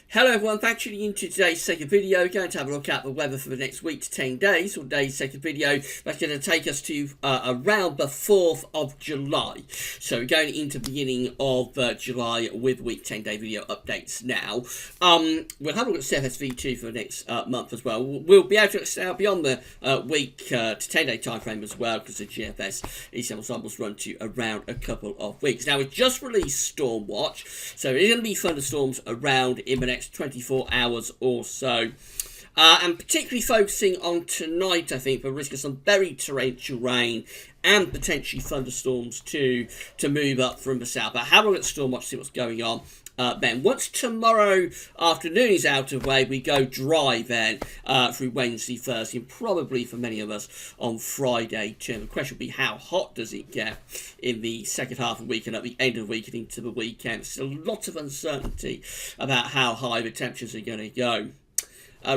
Hello everyone, thanks for tuning into today's second video. We're going to have a look at the weather for the next week to 10 days, or today's second video. That's going to take us to around the 4th of July. So we're going into the beginning of July with week 10 day video updates now. We'll have a look at CFSV2 for the next month as well. We'll be able to extend out beyond the week to 10 day time frame as well, because the GFS ECM ensembles run to around a couple of weeks. Now we've just released Stormwatch, so there's going to be thunderstorms around in the next 24 hours or so. And particularly focusing on tonight, I think, the risk of some very torrential rain and potentially thunderstorms too to move up from the south. But have a look at Stormwatch, see what's going on. Then once tomorrow afternoon is out of the way, we go dry then through Wednesday, Thursday, and probably for many of us on Friday too. The question will be, how hot does it get in the second half of the week and at the end of the week and into the weekend? There's a lot of uncertainty about how high the temperatures are going to go.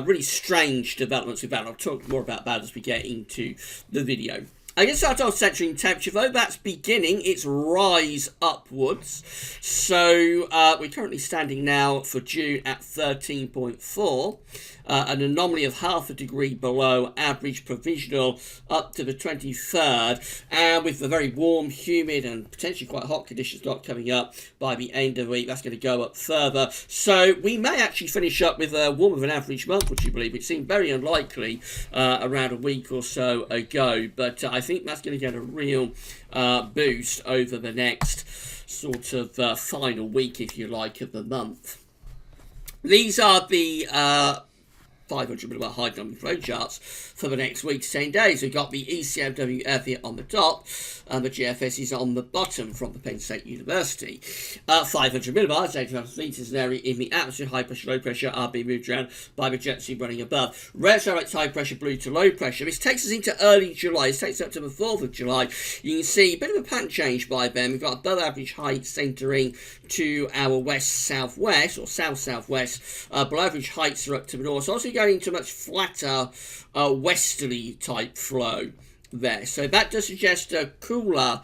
Really strange developments with that. I'll talk more about that as we get into the video. I guess start off centering temperature, though. That's beginning its rise upwards. So we're currently standing now for June at 13.4. An anomaly of half a degree below average provisional up to the 23rd. And with the very warm, humid and potentially quite hot conditions not coming up by the end of the week, that's going to go up further. So we may actually finish up with a warmer than average month, would you believe? It seemed very unlikely around a week or so ago. But I think that's going to get a real boost over the next sort of final week, if you like, of the month. These are the 500 millibar high dynamic flow charts for the next week to 10 days. We've got the ECMWF here on the top, and the GFS is on the bottom from the Penn State University. 500 millibars, 8,000 meters, an area in the atmosphere. High pressure, low pressure are being moved around by the jet stream running above. Red direct high pressure, blue to low pressure. This takes us into early July. This takes us up to the 4th of July. You can see a bit of a pattern change by then. We've got above average height centering to our west-southwest or south-southwest. Below average heights are up to the north. So also going into a much flatter westerly type flow there. So that does suggest a cooler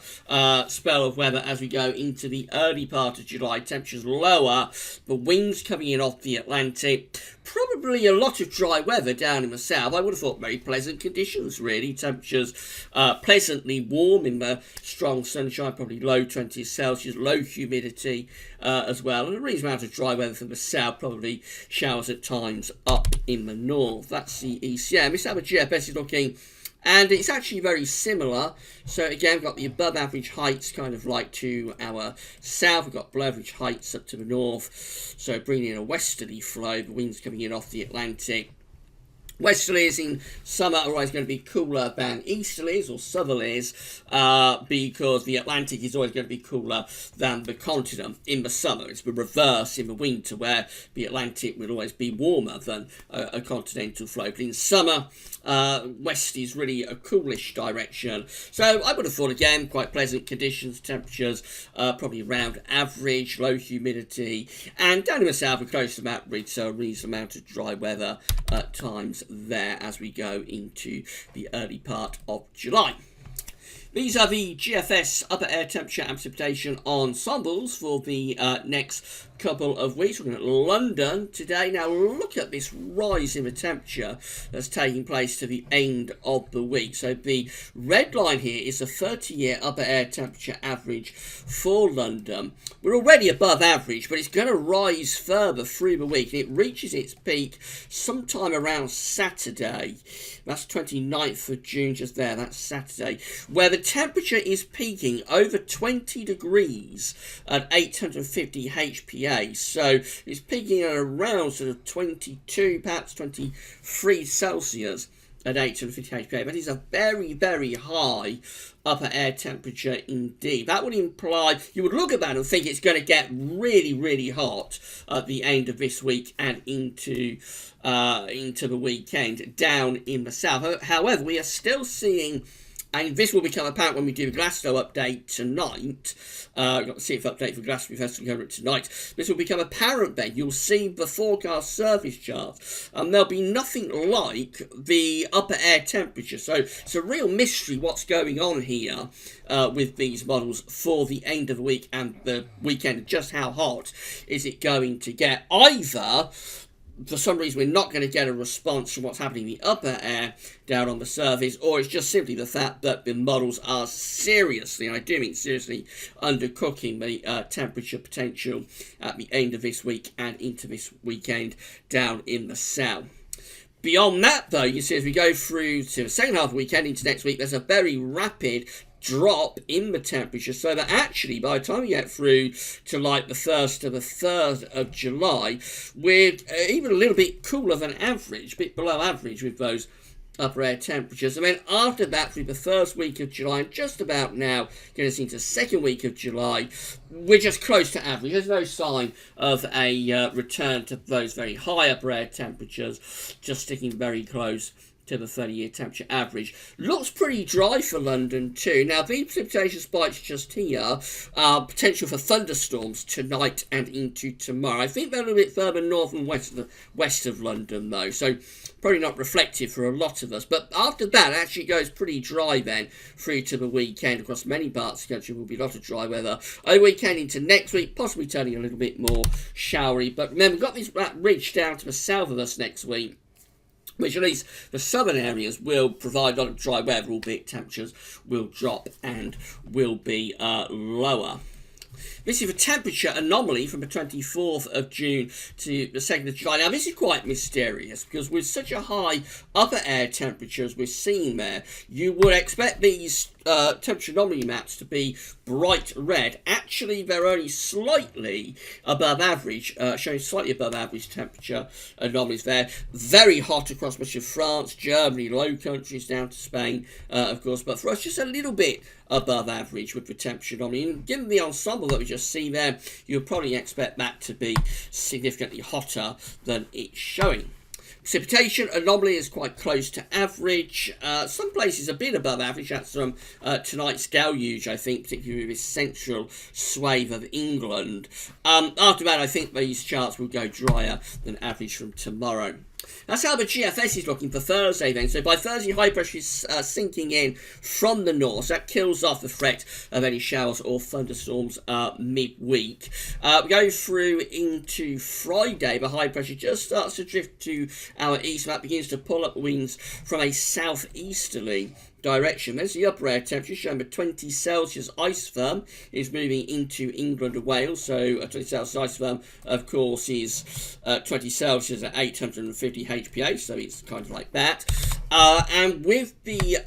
spell of weather as we go into the early part of July. Temperatures lower, the winds coming in off the Atlantic. Probably a lot of dry weather down in the south. I would have thought very pleasant conditions, really. Temperatures pleasantly warm in the strong sunshine, probably low 20s Celsius, low humidity as well. And a reasonable amount of dry weather from the south, probably showers at times up in the north. That's the ECM. This is how the GFS is looking. And it's actually very similar. So again, we've got the above average heights kind of like to our south. We've got below average heights up to the north. So bringing in a westerly flow, the winds coming in off the Atlantic. Westerlies in summer are always going to be cooler than easterlies or southerlies because the Atlantic is always going to be cooler than the continent in the summer. It's the reverse in the winter, where the Atlantic will always be warmer than a continental flow. But in summer, west is really a coolish direction. So I would have thought, again, quite pleasant conditions, temperatures probably around average, low humidity. And down in the south, we're close to average, so a reasonable amount of dry weather at times there as we go into the early part of July. These are the GFS upper air temperature and precipitation ensembles for the next couple of weeks. We're looking at London today. Now look at this rise in the temperature that's taking place to the end of the week. So the red line here is the 30-year upper air temperature average for London. We're already above average, but it's going to rise further through the week. And it reaches its peak sometime around Saturday. That's 29th of June, just there. That's Saturday, where the temperature is peaking over 20 degrees at 850 HPA. So it's peaking at around sort of 22, perhaps 23 Celsius at 850 HPA. That is a very, very high upper air temperature indeed. That would imply, you would look at that and think it's going to get really, really hot at the end of this week and into the weekend down in the south. However, we are still seeing And this will become apparent when we do a Glasgow update tonight. Got the CF update for Glasgow Festival going tonight. This will become apparent then. You'll see the forecast surface chart. There'll be nothing like the upper air temperature. So it's a real mystery what's going on here with these models for the end of the week and the weekend. Just how hot is it going to get? Either for some reason we're not going to get a response from what's happening in the upper air down on the surface, or it's just simply the fact that the models are seriously, and I do mean seriously, undercooking the temperature potential at the end of this week and into this weekend down in the south. Beyond that, though, you see, as we go through to the second half of the weekend into next week, there's a very rapid drop in the temperature, so that actually by the time we get through to like the 1st to the 3rd of July, we're even a little bit cooler than average, a bit below average with those upper air temperatures. And then after that, through the first week of July, and just about now getting us into the second week of July, we're just close to average. There's no sign of a return to those very high upper air temperatures, just sticking very close to the 30-year temperature average. Looks pretty dry for London too. Now, the precipitation spikes just here are potential for thunderstorms tonight and into tomorrow. I think they're a little bit further north and west of London, though, so probably not reflective for a lot of us. But after that, it actually goes pretty dry then through to the weekend. Across many parts of the country will be a lot of dry weather. Over the weekend into next week, possibly turning a little bit more showery. But remember, we've got this ridge down to the south of us next week, which at least the southern areas will provide a lot of dry weather, albeit temperatures will drop and will be lower. This is a temperature anomaly from the 24th of June to the 2nd of July. Now, this is quite mysterious because with such a high upper air temperature as we're seeing there, you would expect these temperature anomaly maps to be bright red. Actually, they're only slightly above average, showing slightly above average temperature anomalies there. Very hot across much of France, Germany, Low Countries down to Spain, of course, but for us, just a little bit above average with the temperature anomaly. And given the ensemble that we just see there, you'll probably expect that to be significantly hotter than it's showing. Precipitation anomaly is quite close to average. Some places a bit above average. That's from tonight's deluge, I think, particularly with this central swathe of England. After that, I think these charts will go drier than average from tomorrow. That's how the GFS is looking for Thursday then. So by Thursday, high pressure is sinking in from the north. So that kills off the threat of any showers or thunderstorms midweek. We go through into Friday. The high pressure just starts to drift to our east. That begins to pull up winds from a southeasterly direction. There's the upper air temperature showing the 20 Celsius isotherm is moving into England and Wales. So a 20 Celsius isotherm, of course, is 20 Celsius at 850 HPA, so it's kind of like that. And with the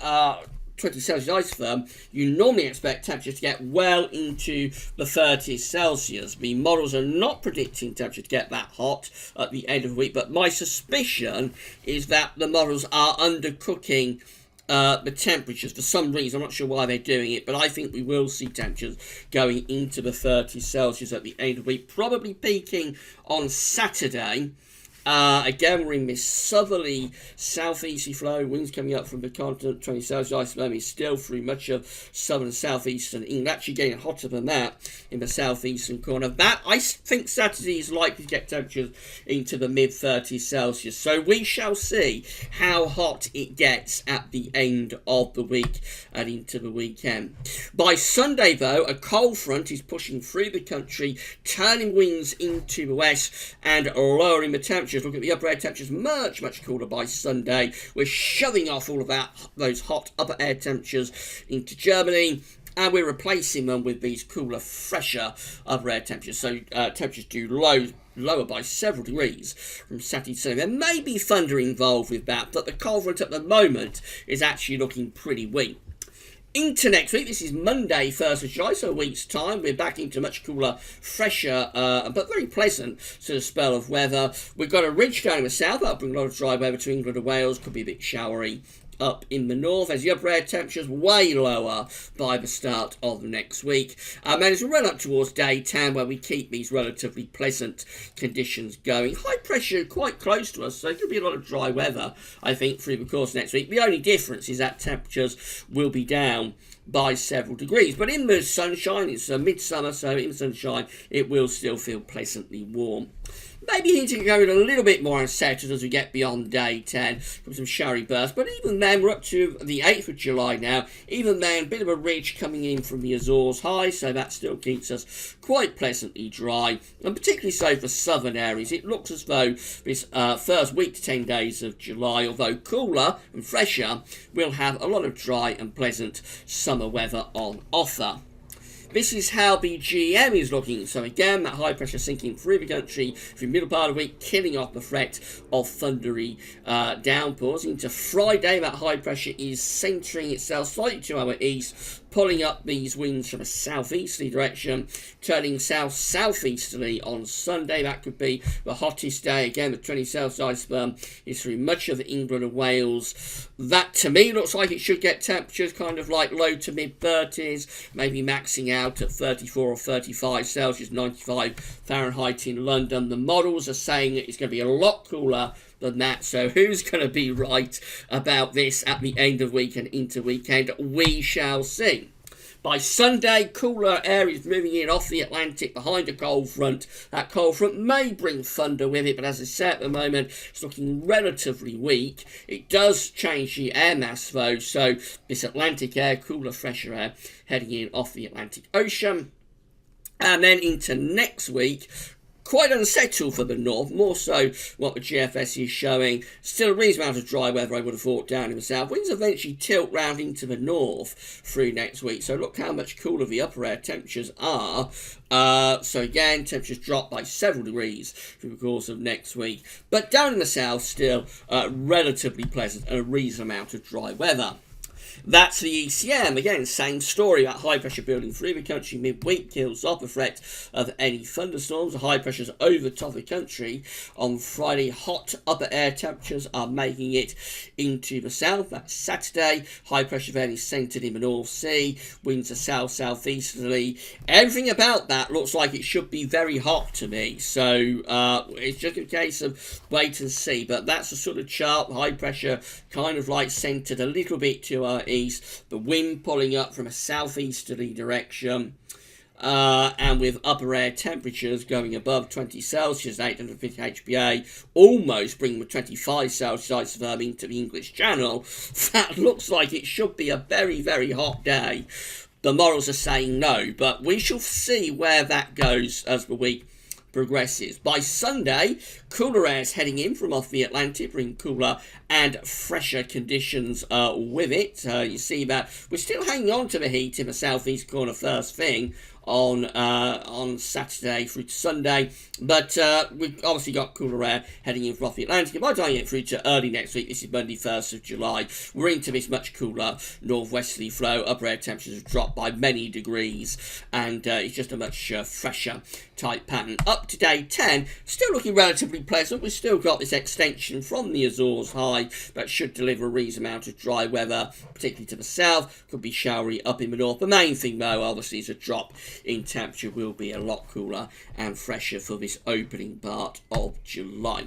20 Celsius isotherm, you normally expect temperatures to get well into the 30s Celsius. The models are not predicting temperature to get that hot at the end of the week, but my suspicion is that the models are undercooking the temperatures for some reason. I'm not sure why they're doing it, but I think we will see temperatures going into the 30 Celsius at the end of the week, probably peaking on Saturday. Again, we're in this southerly, southeasterly flow, winds coming up from the continent. 20 Celsius isotherm is still through much of southern and southeastern England, actually getting hotter than that in the southeastern corner. That, I think Saturday is likely to get temperatures into the mid-30s Celsius. So we shall see how hot it gets at the end of the week and into the weekend. By Sunday, though, a cold front is pushing through the country, turning winds into the west and lowering the temperature. Look at the upper air temperatures, much, much cooler by Sunday. We're shoving off all of those hot upper air temperatures into Germany, and we're replacing them with these cooler, fresher upper air temperatures. So temperatures do lower by several degrees from Saturday to Sunday. There may be thunder involved with that, but the cold front at the moment is actually looking pretty weak. Into next week, this is Monday, 1st of July, so a week's time. We're back into much cooler, fresher, but very pleasant sort of spell of weather. We've got a ridge down in the south, that'll bring a lot of dry weather to England and Wales. Could be a bit showery up in the north, as the upper air temperatures way lower by the start of next week. And as we run up towards day 10, where we keep these relatively pleasant conditions going. High pressure quite close to us, so it could be a lot of dry weather, I think, through the course of next week. The only difference is that temperatures will be down by several degrees. But in the sunshine, it's midsummer, so in the sunshine, it will still feel pleasantly warm. Maybe hinting at going a little bit more unsettled as we get beyond day 10 from some showery bursts. But even then, we're up to the 8th of July now. Even then, a bit of a ridge coming in from the Azores high, so that still keeps us quite pleasantly dry. And particularly so for southern areas. It looks as though this first week to 10 days of July, although cooler and fresher, will have a lot of dry and pleasant summer weather on offer. This is how the GM is looking. So again, that high pressure sinking through the country through the middle part of the week, killing off the threat of thundery downpours. Into Friday, that high pressure is centering itself slightly to our east, pulling up these winds from a southeasterly direction, turning south-southeasterly on Sunday. That could be the hottest day. Again, the 20 Celsius iceberg is through much of England and Wales. That, to me, looks like it should get temperatures kind of like low to mid-30s, maybe maxing out at 34 or 35 Celsius, 95 Fahrenheit in London. The models are saying that it's going to be a lot cooler than that, so who's going to be right about this at the end of week and into weekend? We shall see. By Sunday, cooler areas moving in off the Atlantic behind a cold front. That cold front may bring thunder with it, but as I say at the moment, it's looking relatively weak. It does change the air mass though, so this Atlantic air, cooler, fresher air heading in off the Atlantic Ocean. And then into next week, quite unsettled for the north, more so what the GFS is showing. Still a reasonable amount of dry weather, I would have thought, down in the south. Winds eventually tilt round into the north through next week, so look how much cooler the upper air temperatures are. So again, temperatures drop by several degrees through the course of next week. But down in the south, still relatively pleasant and a reasonable amount of dry weather. That's the ECM. Again, same story. That high pressure building through the country midweek kills off the threat of any thunderstorms. The high pressures over the top of the country on Friday. Hot upper air temperatures are making it into the south. That's Saturday. High pressure fairly centred in the North Sea. Winds are south-southeasterly. Everything about that looks like it should be very hot to me. So it's just a case of wait and see. But that's the sort of chart. High pressure kind of like centred a little bit to our east, the wind pulling up from a southeasterly direction, and with upper air temperatures going above 20 Celsius, 850 HPA, almost bringing the 25 Celsius isotherm into the English Channel. That looks like it should be a very, very hot day. The models are saying no, but we shall see where that goes as the week progresses. By Sunday, cooler air is heading in from off the Atlantic, bringing cooler and fresher conditions with it. You see that we're still hanging on to the heat in the southeast corner first thing on Saturday through to Sunday, but we've obviously got cooler air heading in from off the Atlantic. And by the time you get through to early next week, this is Monday 1st of July, we're into this much cooler northwesterly flow. Upper air temperatures have dropped by many degrees, and it's just a much fresher type pattern. Up to day 10, still looking relatively pleasant. We've still got this extension from the Azores high that should deliver a reasonable amount of dry weather, particularly to the south. Could be showery up in the north. The main thing though, obviously, is a drop in temperature. Will be a lot cooler and fresher for this opening part of July.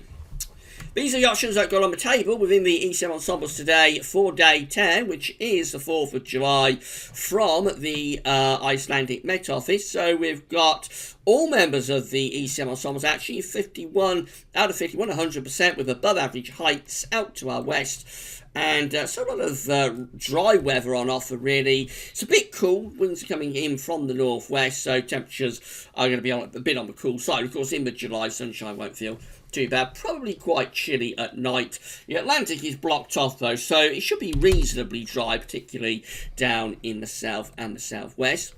These are the options that got on the table within the ECM ensembles today for day 10, which is the 4th of July, from the Icelandic Met Office. So we've got all members of the ECM ensembles, actually 51 out of 51, 100%, with above average heights out to our west. And so a lot of dry weather on offer, really. It's a bit cool. Winds are coming in from the northwest, so temperatures are going to be a bit on the cool side. Of course, in mid-July, sunshine won't feel too bad. Probably quite chilly at night. The Atlantic is blocked off, though, so it should be reasonably dry, particularly down in the south and the southwest.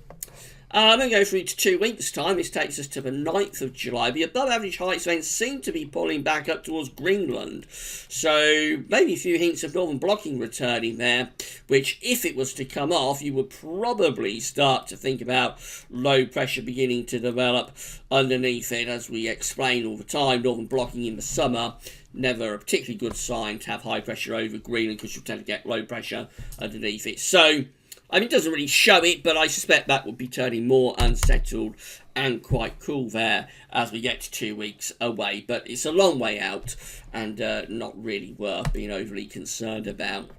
I'm going to go through to 2 weeks' time. This takes us to the 9th of July. The above average heights then seem to be pulling back up towards Greenland. So maybe a few hints of northern blocking returning there, which if it was to come off, you would probably start to think about low pressure beginning to develop underneath it. As we explain all the time, northern blocking in the summer, never a particularly good sign to have high pressure over Greenland, because you'll tend to get low pressure underneath it. So I mean, it doesn't really show it, but I suspect that would be turning more unsettled and quite cool there as we get to 2 weeks away. But it's a long way out and not really worth being overly concerned about.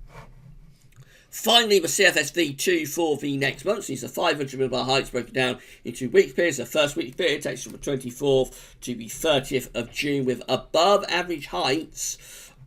Finally, the CFSV2 for the next month. These are 500 millibar heights broken down into week periods. The first week period takes from the 24th to the 30th of June with above average heights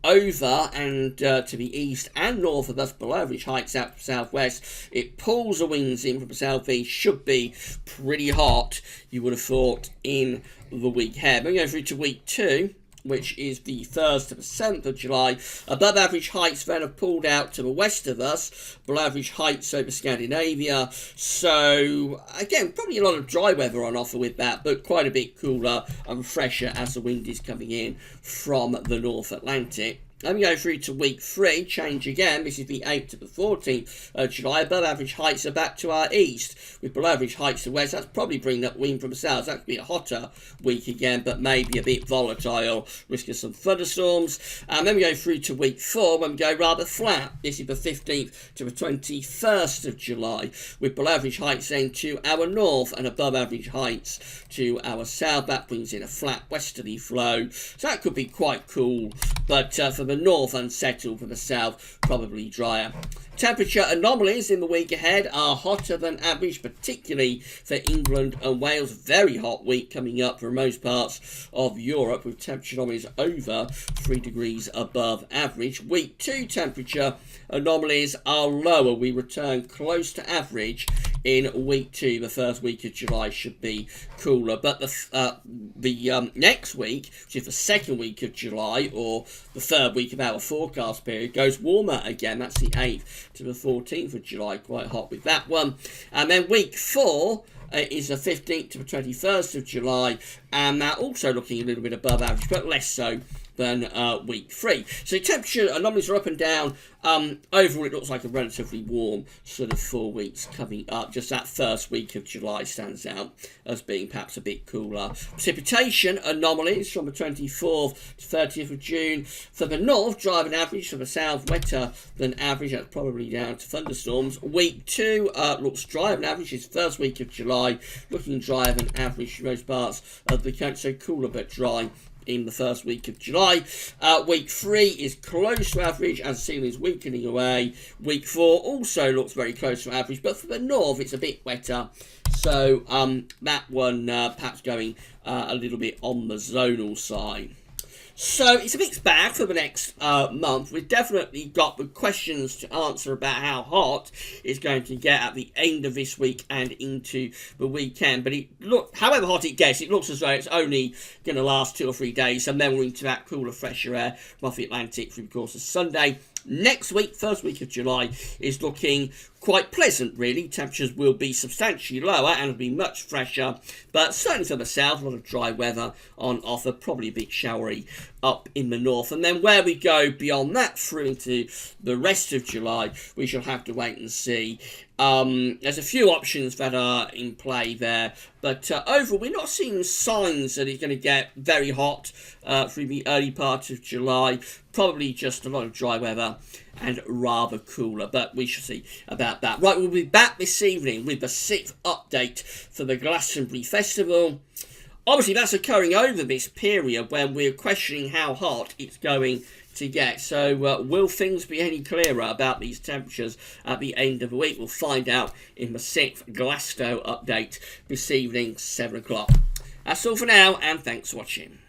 over and to the east and north of us, below average heights out to southwest. It pulls the winds in from the southeast. Should be pretty hot, you would have thought, in the week ahead. We're going through to week 2, which is the 1st to the 7th of July. Above average heights then have pulled out to the west of us, below average heights over Scandinavia. So, again, probably a lot of dry weather on offer with that, but quite a bit cooler and fresher as the wind is coming in from the North Atlantic. Let me go through to week 3, change again. This is the 8th to the 14th of July. Above average heights are back to our east, with below average heights to west. That's probably bringing up wind from the south. That could be a hotter week again, but maybe a bit volatile, risk of some thunderstorms. And then we go through to week 4, when we go rather flat. This is the 15th to the 21st of July, with below average heights then to our north and above average heights to our south. That brings in a flat westerly flow, so that could be quite cool, but for the north unsettled, for the south probably drier. Temperature anomalies in the week ahead are hotter than average, particularly for England and Wales. Very hot week coming up for most parts of Europe, with temperature anomalies over 3 degrees above average. Week 2 temperature anomalies are lower. We return close to average in week 2. The first week of July should be cooler, but the next week, which is the second week of July, or the third week of our forecast period, goes warmer again. That's the 8th to the 14th of July. Quite hot with that one. And then week 4 is the 15th to the 21st of July, and that also looking a little bit above average, but less so than week 3. So temperature anomalies are up and down. Overall, it looks like a relatively warm sort of 4 weeks coming up. Just that first week of July stands out as being perhaps a bit cooler. Precipitation anomalies from the 24th to 30th of June. For the north, drier than average. For the south, wetter than average. That's probably down to thunderstorms. Week 2 looks drier than average. It's first week of July, looking drier than average for most parts of the country. So cooler but dry in the first week of July. Week 3 is close to average as the ceiling is weakening away. Week 4 also looks very close to average, but for the north it's a bit wetter. So that one perhaps going a little bit on the zonal side. So it's a mixed bag for the next month. We've definitely got the questions to answer about how hot it's going to get at the end of this week and into the weekend. But however hot it gets, it looks as though it's only going to last 2 or 3 days, and then we're into that cooler, fresher air from off the Atlantic through the course of Sunday. Next week, first week of July, is looking quite pleasant, really. Temperatures will be substantially lower and will be much fresher, but certainly for the south, a lot of dry weather on offer, probably a bit showery up in the north. And then where we go beyond that through into the rest of July, we shall have to wait and see. There's a few options that are in play there, but overall we're not seeing signs that it's going to get very hot through the early part of July. Probably just a lot of dry weather and rather cooler, but we shall see about that. Right, we'll be back this evening with the 6th update for the Glastonbury Festival. Obviously that's occurring over this period when we're questioning how hot it's going to get. So will things be any clearer about these temperatures at the end of the week? We'll find out in the 6th Glasto update this evening, 7 o'clock. That's all for now, and thanks for watching.